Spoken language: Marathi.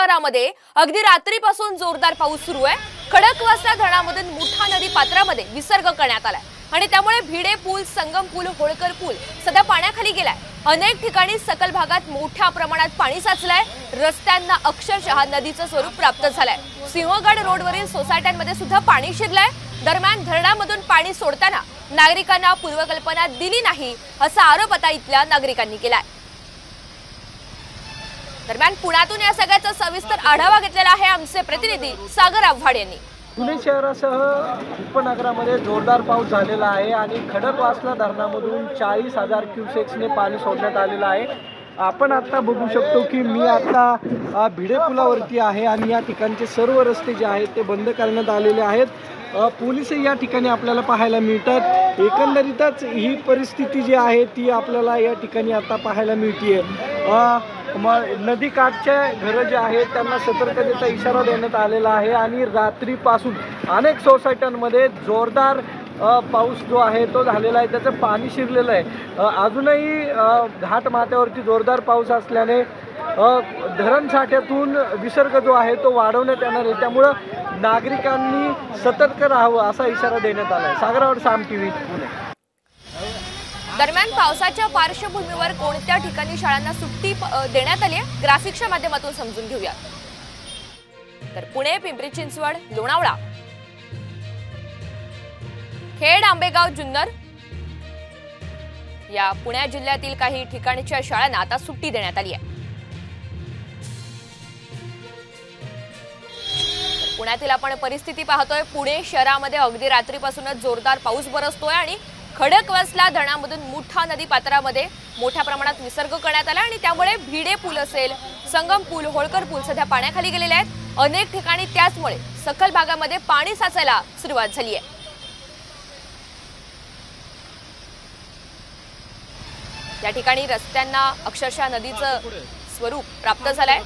शहरामध्ये अगदी रात्रीपासून जोरदार पाऊस सुरू आहे। खडकवासला धरणामधून मुठा नदी पात्रामध्ये विसर्ग करण्यात आलाय आणि त्यामुळे भिडे पूल, संगम पूल, होळकर पूल सध्या पाण्याखाली गेलाय। अनेक ठिकाणी सकल भागात मोठ्या प्रमाणात पाणी साचलंय। रस्त्यांना अक्षरशः नदीचं स्वरूप प्राप्त झालंय। सिंहगड रोडवरील सोसायट्यांमध्ये सुद्धा पाणी शिरलंय। दरम्यान धरणामधून पाणी सोडताना नागरिकांना पूर्वकल्पना दिली नाही असा आरोप आता इथल्या नागरिकांनी केलाय। दरम्यान पुण्यातून या सगळ्याचा सविस्तर आढावा घेतलेला आहे आमचे प्रतिनिधी सागर आव्हाड यांनी। पुणे शहरासह उपनगरामध्ये जोरदार पाऊस झालेला आहे आणि खडकवासला धरणामधून 40,000 क्युसेक्सने पाणी सोडण्यात आलेलं आहे। आपण आता बघू शकतो की मी आता भिडे पुलावरती आहे आणि या ठिकाणचे सर्व रस्ते जे आहेत ते बंद करण्यात आलेले आहेत। पोलीसही या ठिकाणी आपल्याला पाहायला मिळतात। एकंदरीतच ही परिस्थिती जी आहे ती आपल्याला या ठिकाणी आता पाहायला मिळते। नदीकाठचे घरं जे आहेत त्यांना सतर्कतेचा इशारा देण्यात आलेला आहे आणि रात्रीपासून अनेक सोसायट्यांमध्ये जोरदार पाऊस जो आहे तो झालेला आहे, त्याचं पाणी शिरलेलं आहे। अजूनही घाट माथ्यावरती जोरदार पाऊस असल्याने धरण साठ्यातून विसर्ग जो आहे तो वाढवण्यात येणार आहे, त्यामुळं नागरिकांनी सतर्क राहावं असा इशारा देण्यात आला आहे। सागर आव्हाड, साम टीव्ही, पुणे। दरम्यान पावसाच्या पार्श्वभूमीवर कोणत्या ठिकाणी शाळांना सुट्टी देण्यात आली आहे ग्राफिक्सच्या माध्यमातून समजून घेऊया। तर पुणे, पिंपरी चिंचवड, लोणावळा, खेड, आंबेगाव, जुन्नर या पुणे जिल्ह्यातील काही ठिकाणच्या शाळांना आता सुट्टी देण्यात आली आहे। पुण्यातील आपण परिस्थिती पाहतोय। पुणे शहरामध्ये अगदी रात्रीपासूनच जोरदार पाऊस बरसतोय आणि खडकवासला धरणामधून मुठा नदी पात्रामध्ये मोठ्या प्रमाणात विसर्ग करण्यात आला आणि त्यामुळे भिडे पूल असेल, संगम पूल, होळकर पूल सध्या पाण्याखाली गेलेले आहेत। अनेक ठिकाणी त्याचमुळे सखल भागामध्ये पाणी साचायला सुरुवात झाली आहे। या ठिकाणी रस्त्यांना अक्षरशः नदीचं स्वरूप प्राप्त झालंय।